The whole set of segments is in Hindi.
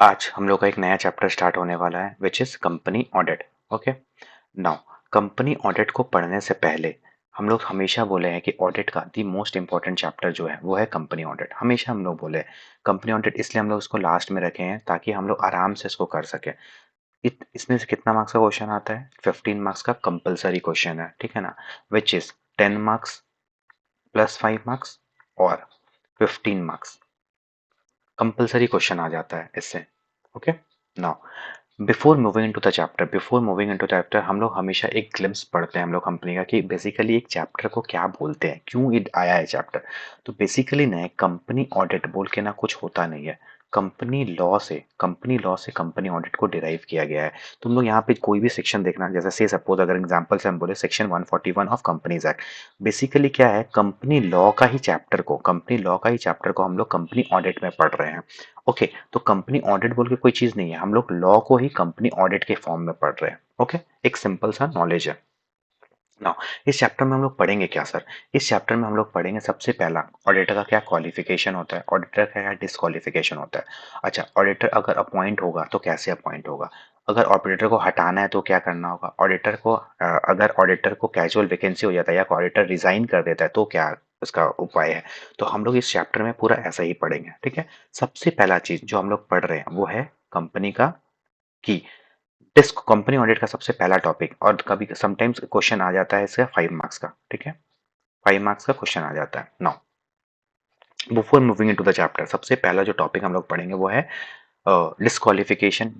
आज हम लोग का एक नया चैप्टर स्टार्ट होने वाला है which is company audit. Okay, now company audit को पढ़ने से पहले हम लोग हमेशा बोले हैं कि ऑडिट का दी मोस्ट इंपॉर्टेंट चैप्टर जो है वो है कंपनी ऑडिट। हमेशा हम लोग बोले कंपनी ऑडिट, इसलिए हम लोग इसको लास्ट में रखे हैं ताकि हम लोग आराम से इसको कर सके। इसमें से कितना मार्क्स का क्वेश्चन आता है? 15 मार्क्स का कंपलसरी क्वेश्चन है, ठीक है ना, which is 10 marks plus 5 marks और 15 मार्क्स कंपलसरी क्वेश्चन आ जाता है इससे। Okay, now before moving into the chapter हम लोग हमेशा एक ग्लिम्स पढ़ते हैं हम लोग कंपनी का कि बेसिकली एक चैप्टर को क्या बोलते हैं, क्यों ये आया है चैप्टर। तो बेसिकली ना कंपनी ऑडिट बोल के ना कुछ होता नहीं है। कंपनी लॉ से कंपनी ऑडिट को डिराइव किया गया है। तुम लोग यहाँ पे कोई भी सेक्शन देखना, जैसे से सपोज अगर एग्जांपल से हम बोले section 141 of companies act, basically क्या है, कंपनी लॉ का ही चैप्टर को हम लोग कंपनी ऑडिट में पढ़ रहे हैं। ओके, तो कंपनी ऑडिट बोल के कोई चीज नहीं है, हम लोग लॉ को ही कंपनी ऑडिट के फॉर्म में पढ़ रहे हैं। ओके, एक सिंपल सा नॉलेज है। नाउ इस चैप्टर में हम लोग पढ़ेंगे क्या सर? इस चैप्टर में हम लोग पढ़ेंगे सबसे पहला ऑडिटर का क्या क्वालिफिकेशन होता है, ऑडिटर का क्या डिसक्वालिफिकेशन होता है। अच्छा, ऑडिटर अगर अपॉइंट होगा तो कैसे अपॉइंट होगा, अगर ऑडिटर को हटाना है तो क्या करना होगा, अगर ऑडिटर को कैजुअल वैकेंसी हो जाता है या ऑडिटर रिजाइन कर देता है तो क्या उसका उपाय है। तो हम लोग इस चैप्टर में पूरा ऐसा ही पढ़ेंगे, ठीक है। सबसे पहला चीज जो हम लोग पढ़ रहे हैं वो है कंपनी का की डिस्क कंपनी ऑडिट का सबसे पहला टॉपिक, और कभी समटाइम्स क्वेश्चन आ जाता है इसका 5 मार्क्स का, ठीक है। 5 मार्क्स का क्वेश्चन आ जाता है। Now before moving into the chapter सबसे पहला जो टॉपिक हम लोग पढ़ेंगे वो है डिस्क्वालिफिकेशन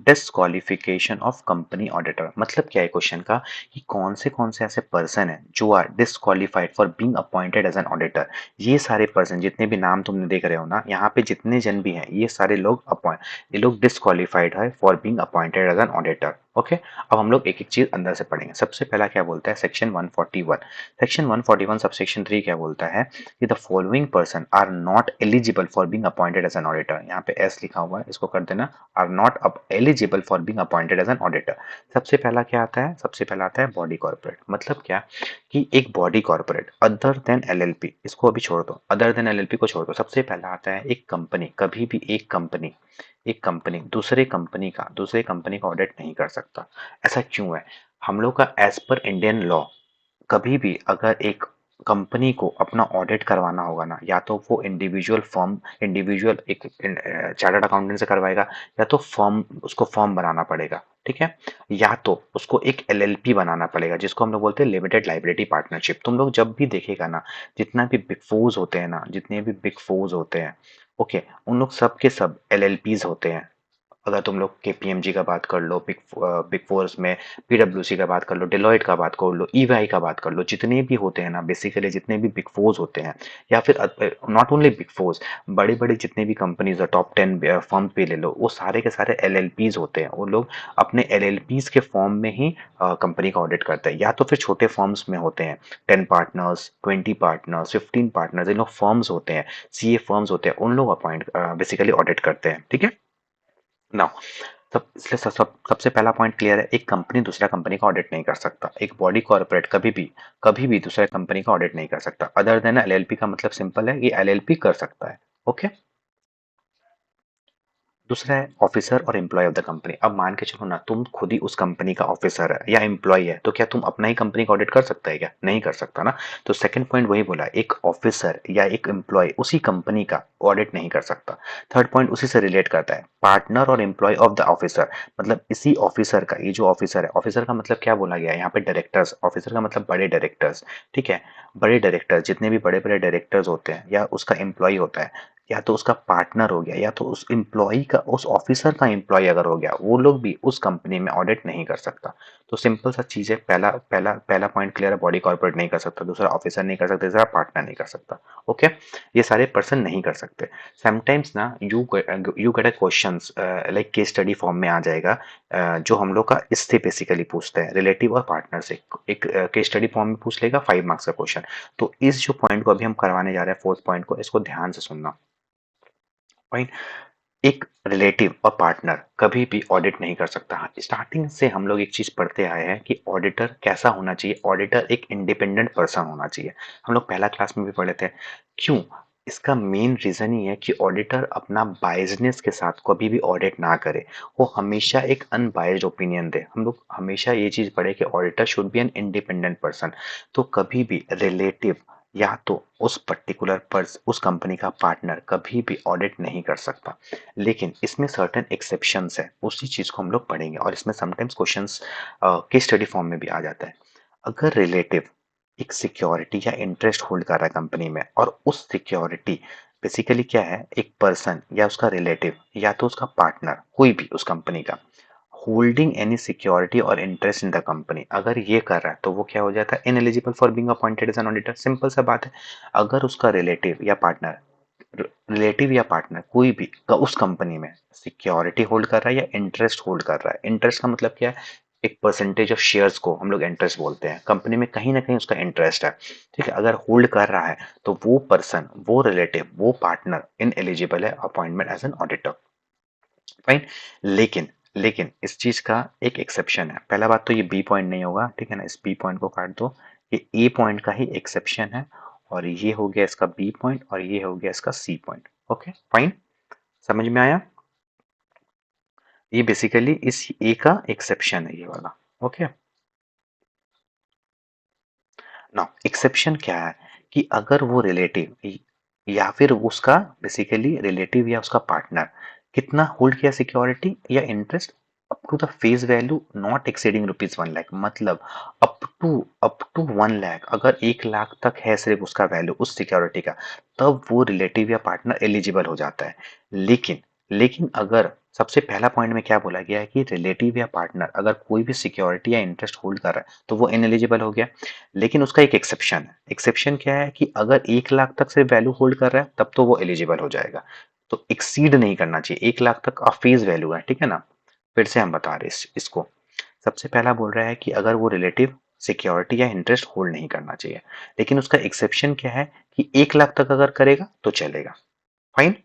ऑफ कंपनी ऑडिटर। मतलब क्या है क्वेश्चन का, कि कौन से ऐसे पर्सन है जो are disqualified for being appointed as an auditor. ये सारे पर्सन जितने भी नाम तुमने देख रहे हो ना यहाँ पे, जितने जन भी हैं ये सारे लोग ये लोग डिस्क्वालिफाइड है for being appointed as an auditor. Okay, अब हम लोग एक एक चीज अंदर से पढ़ेंगे। सबसे पहला क्या बोलता है, सेक्शन 141। सेक्शन 141 सबसेक्शन 3 क्या बोलता है कि the following person are not eligible for being appointed as an auditor. यहाँ पे एस लिखा हुआ है, इसको कर देना, are not up eligible for being appointed as an auditor. सबसे पहला क्या आता है, सबसे पहला आता है बॉडी कॉर्पोरेट। मतलब क्या कि एक body corporate other than LLP, इसको अभी छोड़ दो, अदर देन एलएलपी को छोड़ दो। सबसे पहला आता है एक कंपनी, कभी भी एक कंपनी दूसरे कंपनी का ऑडिट नहीं कर सकता। ऐसा क्यों है? हम लोग का एज पर इंडियन लॉ कभी भी अगर एक कंपनी को अपना ऑडिट करवाना होगा ना, या तो वो इंडिविजुअल एक चार्टर्ड अकाउंटेंट से करवाएगा, या तो फर्म, उसको फर्म बनाना पड़ेगा, ठीक है, या तो उसको एक एलएलपी बनाना पड़ेगा जिसको हम लोग बोलते हैं लिमिटेड लाइबिलिटी पार्टनरशिप। तुम लोग जब भी देखेगा ना, जितने भी बिग फोर्स होते हैं, ओके, उन लोग सब के सब एलएलपीज होते हैं। अगर तुम लोग केपीएमजी का बात कर लो, बिग फोर्स में पीडब्ल्यूसी का बात कर लो, डेलॉयट का बात कर लो, ईवाई का बात कर लो, जितने भी होते हैं ना, बेसिकली जितने भी बिग फोर्स होते हैं, या फिर नॉट ओनली बिग फोर्स, बड़े बड़े जितने भी कंपनीज है, टॉप 10 फर्म पे ले लो, वो सारे के सारे एलएलपीज होते हैं। वो लोग अपने एलएलपीज के फॉर्म में ही कंपनी का ऑडिट करते हैं, या तो फिर छोटे फर्म्स में होते हैं, 10 पार्टनर्स, 20 पार्टनर्स, 15 पार्टनर्स, इन लोग फर्म्स होते हैं, सीए फर्म्स होते हैं, उन लोग अपॉइंट बेसिकली ऑडिट करते हैं, ठीक है। नाउ सबसे पहला पॉइंट क्लियर है, एक कंपनी दूसरा कंपनी का ऑडिट नहीं कर सकता। एक बॉडी कॉर्पोरेट कभी भी दूसरे कंपनी का ऑडिट नहीं कर सकता। अदर देन एलएलपी का मतलब सिंपल है, ये एलएलपी कर सकता है। ओके, दूसरा है ऑफिसर और एम्प्लॉय ऑफ द कंपनी। अब मान के चलो ना, तुम खुद ही उस कंपनी का ऑफिसर है या एम्प्लॉय है, तो क्या तुम अपना ही कंपनी का ऑडिट कर सकता है क्या? नहीं कर सकता ना। तो सेकंड पॉइंट वही बोला, एक ऑफिसर या एक एम्प्लॉय उसी कंपनी का ऑडिट नहीं कर सकता। थर्ड पॉइंट उसी से रिलेट करता है, पार्टनर और एम्प्लॉय ऑफ द ऑफिसर। मतलब इसी ऑफिसर का, ये जो ऑफिसर है, ऑफिसर का मतलब क्या बोला गया है यहाँ पे, डायरेक्टर्स। ऑफिसर का मतलब बड़े डायरेक्टर्स, ठीक है। बड़े डायरेक्टर्स, जितने भी बड़े बड़े डायरेक्टर्स होते हैं, या उसका एम्प्लॉय होता है, या तो उसका पार्टनर हो गया, या तो उस एम्प्लॉय का, उस ऑफिसर का एम्प्लॉय अगर हो गया, वो लोग भी उस कंपनी में ऑडिट नहीं कर सकता। तो सिंपल सा चीज है, पहला पहला पहला पॉइंट क्लियर है, बॉडी कॉर्पोरेट नहीं कर सकता, दूसरा ऑफिसर नहीं कर सकता, तीसरा पार्टनर नहीं कर सकता। ओके, ये सारे पर्सन नहीं कर सकते। समटाइम्स ना you get a questions like case study form में आ जाएगा, जो हम लोग का इससे बेसिकली पूछते हैं, रिलेटिव और पार्टनर से एक केस स्टडी फॉर्म में पूछ लेगा, 5 मार्क्स का क्वेश्चन। तो इस जो पॉइंट को अभी हम करवाने जा रहे हैं, फोर्थ पॉइंट को, इसको ध्यान से सुनना। पॉइंट, एक रिलेटिव और पार्टनर कभी भी ऑडिट नहीं कर सकता। हाँ, स्टार्टिंग से हम लोग एक चीज पढ़ते आए हैं कि ऑडिटर कैसा होना चाहिए, ऑडिटर एक इंडिपेंडेंट पर्सन होना चाहिए। हम लोग पहला क्लास में भी पढ़े थे। क्यों? इसका मेन रीजन ही है कि ऑडिटर अपना बायसनेस के साथ कभी भी ऑडिट ना करे, वो हमेशा एक अनबायस्ड ओपिनियन दे। हम लोग हमेशा ये चीज पढ़े कि auditor should be an independent person. तो कभी भी रिलेटिव या तो उस पर्टिकुलर उस कंपनी का पार्टनर कभी भी ऑडिट नहीं कर सकता। लेकिन इसमें सर्टेन एक्सेप्शंस है, उसी चीज को हम लोग पढ़ेंगे और इसमें sometimes questions case study form में भी आ जाता है। अगर रिलेटिव एक सिक्योरिटी या इंटरेस्ट होल्ड कर रहा है कंपनी में और उस सिक्योरिटी बेसिकली क्या है, एक पर्सन या उसका रिलेटिव या तो उसका पार्टनर कोई भी उस कंपनी का होल्डिंग एनी सिक्योरिटी और इंटरेस्ट इन द कंपनी, अगर ये कर रहा है तो वो क्या हो जाता है, ineligible for being appointed as an auditor. Simple सा बात है। अगर उसका रिलेटिव या पार्टनर कोई भी उस कंपनी में सिक्योरिटी होल्ड कर रहा है या इंटरेस्ट होल्ड कर रहा है, इंटरेस्ट का मतलब क्या है, एक परसेंटेज ऑफ शेयर्स को हम लोग इंटरेस्ट बोलते हैं, कंपनी में कहीं ना कहीं उसका इंटरेस्ट है, ठीक है, अगर होल्ड कर रहा है तो वो पर्सन, वो रिलेटिव, वो पार्टनर इन एलिजिबल है appointment as an auditor. Fine. लेकिन लेकिन इस चीज का एक एक्सेप्शन है। पहला बात तो ये बी पॉइंट नहीं होगा, ठीक है ना, इस बी पॉइंट को काट दो। ये ए पॉइंट का ही एक्सेप्शन है और ये हो गया इसका बी पॉइंट और ये हो गया इसका सी पॉइंट। ओके फाइन, समझ में आया। ये बेसिकली इस ए का एक्सेप्शन है, ये वाला। ओके, नाउ एक्सेप्शन क्या है कि अगर वो रिलेटिव या फिर उसका बेसिकली रिलेटिव या उसका पार्टनर कितना होल्ड किया सिक्योरिटी या interest, up to the face value not exceeding rupees 1 lakh, मतलब अप टू 1 लाख, अगर 1 लाख तक है सिर्फ उसका वैल्यू उस सिक्योरिटी का, तब वो रिलेटिव या पार्टनर एलिजिबल हो जाता है। लेकिन लेकिन अगर सबसे पहला पॉइंट में क्या बोला गया है कि रिलेटिव या पार्टनर अगर कोई भी सिक्योरिटी या इंटरेस्ट होल्ड कर रहा है तो वो इनएलिजिबल हो गया। लेकिन उसका एक एक्सेप्शन है। एक्सेप्शन क्या है कि अगर 1 लाख तक से वैल्यू होल्ड कर रहा है तब तो वो एलिजिबल हो जाएगा। तो एक्सीड नहीं करना चाहिए, 1 लाख तक का फेस वैल्यू है, ठीक है ना। फिर से हम बता रहे इसको। सबसे पहला बोल रहा है कि अगर वो रिलेटिव सिक्योरिटी या इंटरेस्ट होल्ड नहीं करना चाहिए, लेकिन उसका एक्सेप्शन क्या है कि 1 लाख तक अगर करेगा तो चलेगा। Fine.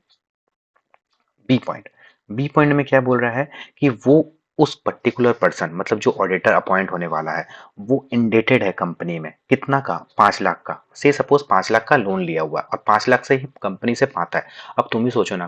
B point, B point में क्या बोल रहा है कि वो उस पर्टिकुलर पर्सन, मतलब जो ऑडिटर अपॉइंट होने वाला है, वो इंडेटेड है कंपनी में कितना का, 5 लाख का। से सपोज 5 लाख का लोन लिया हुआ है और 5 लाख से ही कंपनी से पाता है। अब तुम ही सोचो ना,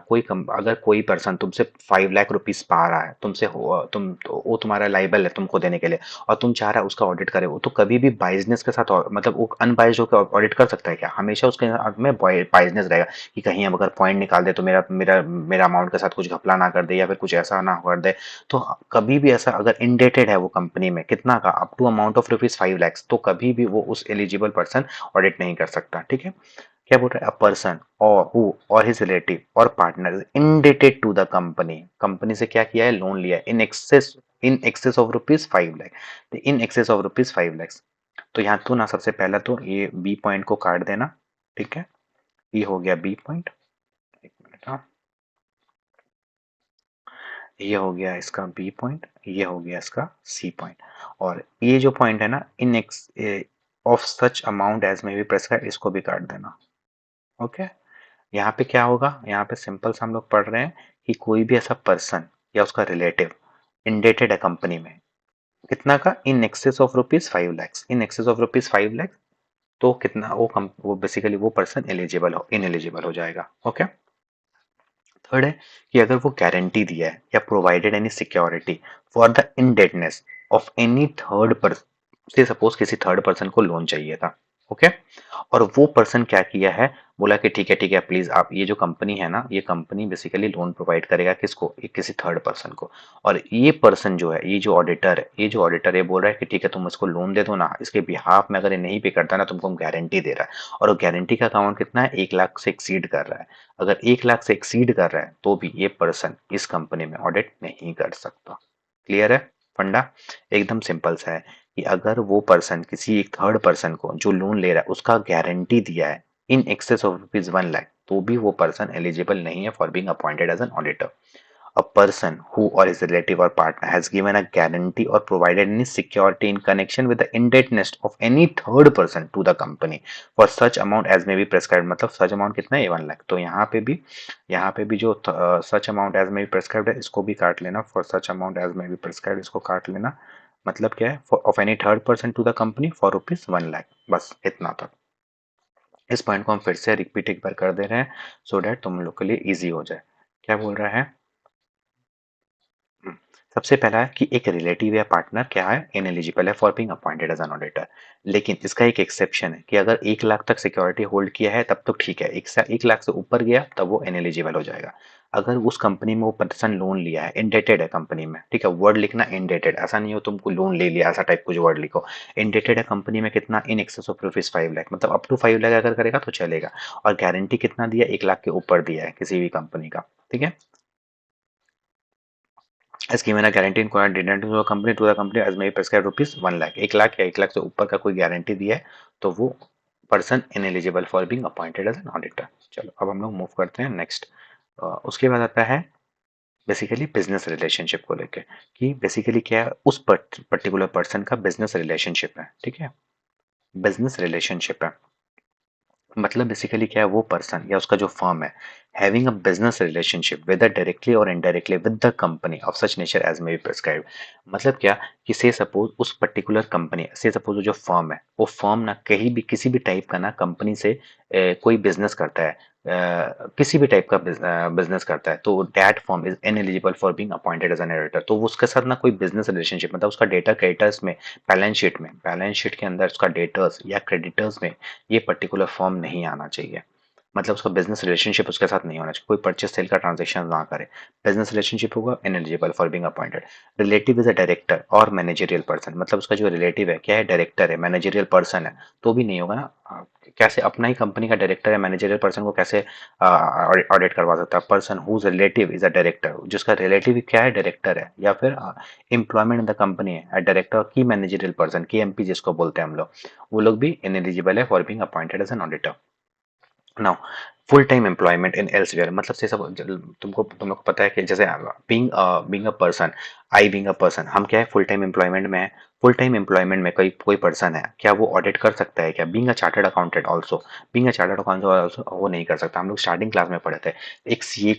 अगर कोई पर्सन तुमसे 5 लाख रुपीज पा रहा है तुमसे, तो वो तुम्हारा लाइबल है तुमको देने के लिए, और तुम चाह रहा है उसका ऑडिट करे, वो तो कभी भी बाइजनेस के साथ मतलब वो अनबाइज्ड होकर ऑडिट कर सकता है क्या? हमेशा उसके हाथ में बाइजनेस रहेगा कि कहीं अब अगर पॉइंट निकाल दे तो मेरा मेरा मेरा अमाउंट के साथ कुछ घपला ना कर दे या फिर कुछ ऐसा ना कर दे। तो कभी भी ऐसा अगर इंडेटेड है वो कंपनी में कितना का, up to amount of rupees 5 lakh, तो कभी भी वो उस एलिजिबल पर्सन ऑडिट नहीं कर सकता, ठीक है। क्या बोल रहा है, a person or who or his relative or partner indebted to the company, company से क्या किया है, लोन लिया है in excess of rupees 5 lakh, in excess of rupees 5 lakh. तो यहाँ तो ना सबसे पहला तो ये बी पॉइंट को काट देना, ठीक है। ये हो गया बी पॉइंट। एक मिनट, हाँ, ये हो गया इसका बी पॉइंट, ये हो गया इसका सी पॉइंट। और ये जो पॉइंट है ना, in excess of such amount as में भी प्रेस्क्राइब, इसको भी काट देना। ओके। यहाँ पे क्या होगा, यहाँ पे सिंपल सा हम लोग पढ़ रहे हैं कि कोई भी ऐसा पर्सन या उसका रिलेटिव इंडेटेड है कंपनी में कितना का, इन excess of rupees 5 lakh, in excess of rupees 5 lakh, तो कितना वो बेसिकली वो पर्सन एलिजिबल हो इनएलिजिबल हो जाएगा। ओके। थर्ड है कि अगर वो गारंटी दिया है या provided any security for the indebtedness of any third person, से सपोज किसी थर्ड पर्सन को लोन चाहिए था, ओके, और वो पर्सन क्या किया है, बोला कि ठीक है प्लीज आप, ये जो कंपनी है ना, ये कंपनी बेसिकली लोन प्रोवाइड करेगा किसको, किसी थर्ड पर्सन को। और ये पर्सन जो है, ये जो ऑडिटर है बोल रहा है कि ठीक है तुम इसको लोन दे दो ना, इसके बिहाफ में अगर ये नहीं पे करता ना तुमको हम गारंटी दे रहा है, और वो गारंटी का अमाउंट कितना है, 1 लाख से एक्सीड कर रहा है। अगर 1 लाख से एक्सीड कर रहा है तो भी ये पर्सन इस कंपनी में ऑडिट नहीं कर सकता। क्लियर है फंडा? एकदम सिंपल सा है कि अगर वो पर्सन किसी एक थर्ड पर्सन को जो लोन ले रहा है उसका गारंटी दिया है in excess of rupees 1 lakh, तो भी वो पर्सन एलिजिबल नहीं है for being appointed as an auditor. A person who or his relative or partner has given a guarantee or provided any security in connection with the indebtedness of any third person to the company for such amount as may be prescribed, मतलब such amount कितना है, 1 लाख। तो यहाँ पे भी जो such amount as may be prescribed है इसको भी काट लेना, for such amount as may be prescribed इसको काट लेना। मतलब क्या है, for of any third person to the company for rupees 1 lakh, बस इतना तक। इस पॉइंट को हम फिर से रिपीट एक बार कर दे रहे हैं सो डैट तुम लोग के लिए इजी हो जाए। क्या बोल रहा है? हम्म, सबसे पहला है कि एक रिलेटिव या पार्टनर क्या है, इनएलिजिबल है for being appointed as an auditor. लेकिन इसका एक एक्सेप्शन है कि अगर 1 लाख तक सिक्योरिटी होल्ड किया है तब तो ठीक है, 1 लाख से ऊपर गया तब वो इनएलिजिबल हो जाएगा। अगर उस कंपनी में वो पर्सन लोन लिया है, इंडेटेड है कंपनी में, ठीक है, वर्ड लिखना इंडेटेड, ऐसा नहीं हो तुमको लोन ले लिया ऐसा टाइप कुछ वर्ड लिखो। इंडेटेड है कंपनी में कितना, इन एक्सेस ऑफ रुपीज 5 लाख, मतलब अप टू 5 लाख अगर करेगा तो चलेगा। और गारंटी कितना दिया, 1 लाख के ऊपर दिया है किसी भी कंपनी का, ठीक है। has given a guarantee in dividend to a company as may prescribe rupees 1 lakh, 1 lakh या 1 लाख से ऊपर का कोई गारंटी दिया है तो वो person ineligible for being appointed as an auditor. चलो अब हम लोग मूव करते हैं नेक्स्ट। उसके बाद आता है बेसिकली बिजनेस रिलेशनशिप को लेके, कि बेसिकली क्या है, उस पर्टिकुलर पर्सन का बिजनेस रिलेशनशिप है, ठीक है, बिजनेस रिलेशनशिप है। मतलब बेसिकली क्या है, वो पर्सन या उसका जो फर्म है having a business relationship with directly और indirectly with the company of such nature as may be prescribed. मतलब क्या कि से सपोज उस पर्टिकुलर कंपनी से सपोज जो फर्म है वो फर्म ना कहीं भी किसी भी टाइप का ना कंपनी से कोई बिजनेस करता है, किसी भी टाइप का बिजनेस करता है तो that firm is ineligible for being appointed as an auditor. तो वो उसके साथ ना कोई बिजनेस रिलेशनशिप, मतलब उसका डेटा क्रेडिटर्स में, बैलेंस शीट के अंदर उसका डेटर्स या क्रेडिटर्स में ये पर्टिकुलर फॉर्म नहीं आना चाहिए। मतलब उसका बिजनेस रिलेशनशिप उसके साथ नहीं होना चाहिए, कोई परचेस सेल का ट्रांजेक्शन ना करे। बिजनेस रिलेशनशिप होगा, ineligible for being appointed. Relative is a director और मैनेजरियल पर्सन, मतलब उसका जो रिलेटिव है क्या है, डायरेक्टर है, मैनेजरियल पर्सन है, तो भी नहीं होगा ना। कैसे अपना ही कंपनी का डायरेक्टर है, मैनेजरियल पर्सन को कैसे ऑडिट करवा सकता है? Person whose relative is a director, जिसका रिलेटिव क्या है, डायरेक्टर है, या फिर एम्प्लॉयमेंट इन द कंपनी है, director key managerial person, KMP जिसको बोलते हैं हम लोग, वो लोग भी इनएलिजिबल है for being appointed as an auditor. Now full time employment in elsewhere, मतलब से सब तुम लोग को पता है कि जैसे being a person, I being a person, हम क्या है फुल टाइम एम्प्लॉयमेंट में है। फुल टाइम एम्प्लॉयमेंट में कोई कोई पर्सन है, क्या वो ऑडिट कर सकता है? क्या being a chartered accountant also, being a chartered accountant also वो नहीं कर सकता। हम लोग स्टार्टिंग क्लास में पढ़े थे, एक सीए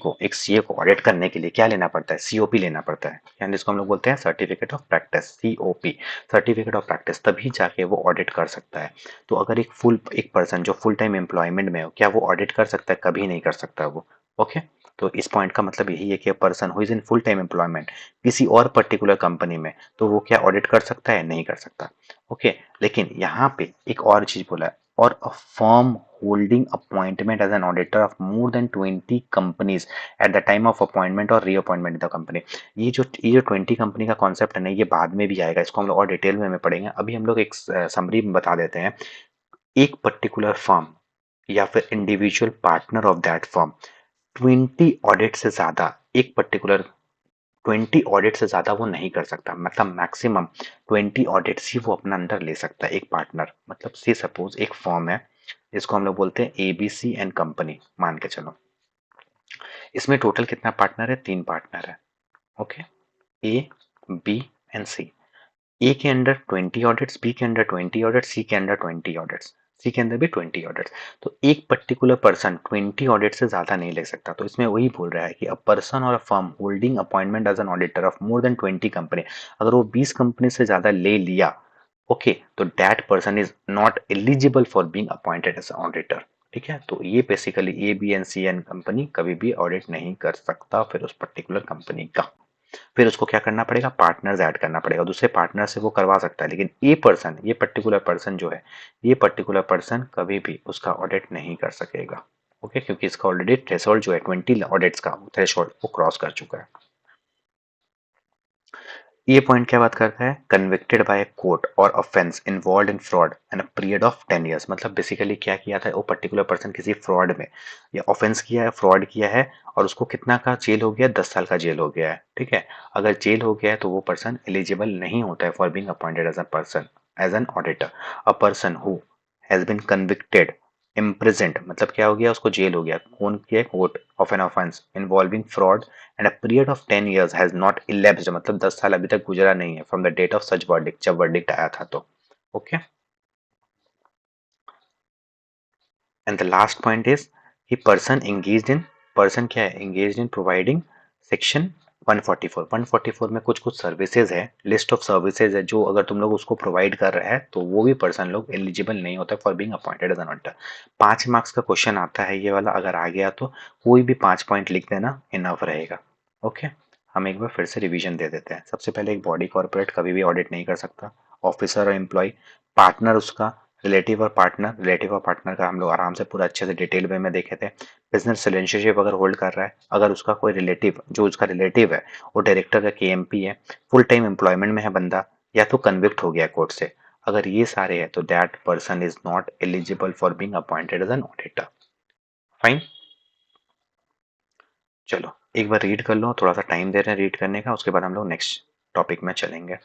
को ऑडिट करने के लिए क्या लेना पड़ता है, सीओपी लेना पड़ता है, यानी जिसको हम लोग बोलते हैं certificate of practice, COP, certificate of practice, तभी जाके वो ऑडिट कर सकता है। तो अगर एक पर्सन जो फुल टाइम एम्प्लॉयमेंट में हो, क्या वो ऑडिट कर सकता है? कभी नहीं कर सकता वो। ओके, तो इस पॉइंट का मतलब यही है कि person who is in full time employment किसी और पर्टिकुलर कंपनी में, तो वो क्या ऑडिट कर सकता है? नहीं कर सकता। ओके, लेकिन यहाँ पे एक और चीज बोला है, और a firm holding appointment as an auditor of more than 20 companies at the time of appointment or reappointment in the company. ये जो 20 कंपनी का कॉन्सेप्ट है ना, ये बाद में भी आएगा, इसको हम लोग और डिटेल में पढ़ेंगे। अभी हम लोग एक समरी में बता देते हैं। एक पर्टिकुलर फर्म या फिर individual partner of that firm 20 audit से ज्यादा, एक पर्टिकुलर 20 ऑडिट से ज्यादा वो नहीं कर सकता, मतलब मैक्सिमम 20 ऑडिट्स ही वो अपना अंदर ले सकता है एक पार्टनर। मतलब से सपोज एक फर्म है जिसको हम लोग बोलते हैं एबीसी एंड कंपनी, मान के चलो। इसमें टोटल कितना पार्टनर है? 3 पार्टनर है। ओके, ए, बी एंड सी। ए के अंडर 20 ऑडिट्स, बी के अंडर 20 ऑडिट्स, सी के अंडर 20 ऑडिट्स, सी के अंदर भी 20 ऑडिट्स। तो एक पर्टिकुलर पर्सन 20 ऑडिट से ज्यादा नहीं ले सकता। तो इसमें वही बोल रहा है कि a person or a firm holding appointment as an auditor of more than 20 company, अगर वो 20 कंपनी से ज्यादा ले लिया, ओके, तो that person is not eligible for being appointed as auditor. ठीक है, तो ये basically A B and C and company कभी भी ऑडिट नहीं कर सकता फिर उस पर्टिकुलर कंपनी का। फिर उसको क्या करना पड़ेगा? पार्टनर्स ऐड करना पड़ेगा, दूसरे पार्टनर से वो करवा सकता है, लेकिन ये पर्टिकुलर पर्सन जो है, ये पर्टिकुलर पर्सन कभी भी उसका ऑडिट नहीं कर सकेगा। ओके, क्योंकि इसका ऑलरेडी थ्रेशोल्ड जो है 20 ऑडिट्स का थ्रेशोल्ड वो क्रॉस कर चुका है। ये पॉइंट क्या बात करता है? कन्विक्टेड बाय कोर्ट और offence involve in fraud and period of 10 years. मतलब बेसिकली क्या किया था वो पर्टिकुलर पर्सन, किसी फ्रॉड में या ऑफेंस किया है, फ्रॉड किया है, और उसको कितना का जेल हो गया? 10 साल का जेल हो गया है। ठीक है, अगर जेल हो गया है तो वो पर्सन एलिजिबल नहीं होता है for being appointed as a person as an auditor. A person who has been convicted imprisoned, मतलब क्या हो गया? उसको जेल हो गया, कौन किया? Court, of an offence involving fraud and a period of 10 years has not elapsed, मतलब 10 साल अभी तक गुजरा नहीं है from the date of such verdict, जब वर्डिक्ट आया था तो। Okay, and the last point is कि पर्सन एंगेज्ड इन, पर्सन क्या है? एंगेज्ड इन प्रोवाइडिंग सेक्शन 144 144 में कुछ कुछ सर्विसेज है, लिस्ट ऑफ सर्विसेज है, जो अगर तुम लोग उसको प्रोवाइड कर रहे हैं तो वो भी पर्सन लोग एलिजिबल नहीं होता for being appointed as an auditor. 5 marks का क्वेश्चन आता है ये वाला, अगर आ गया तो कोई भी 5 पॉइंट लिख देना इनफ रहेगा। ओके, हम एक बार फिर से रिवीजन दे देते हैं। सबसे पहले एक बॉडी कॉर्पोरेट कभी भी ऑडिट नहीं कर सकता, ऑफिसर और एम्प्लॉय, पार्टनर उसका, रिलेटिव और पार्टनर का हम लोग आराम से पूरा अच्छे से डिटेल वे में देखे थे। बिजनेस रिलेशनशिप अगर होल्ड कर रहा है, अगर उसका कोई रिलेटिव, जो उसका रिलेटिव है वो डायरेक्टर या केएमपी है, फुल टाइम एम्प्लॉयमेंट में है बंदा, या तो कन्विक्ट हो गया कोर्ट से, अगर ये सारे हैं तो that person is not eligible for being appointed as an auditor. Fine. चलो एक बार रीड कर लो, थोड़ा सा टाइम दे रहे हैं रीड करने का, उसके बाद हम लोग नेक्स्ट टॉपिक में चलेंगे।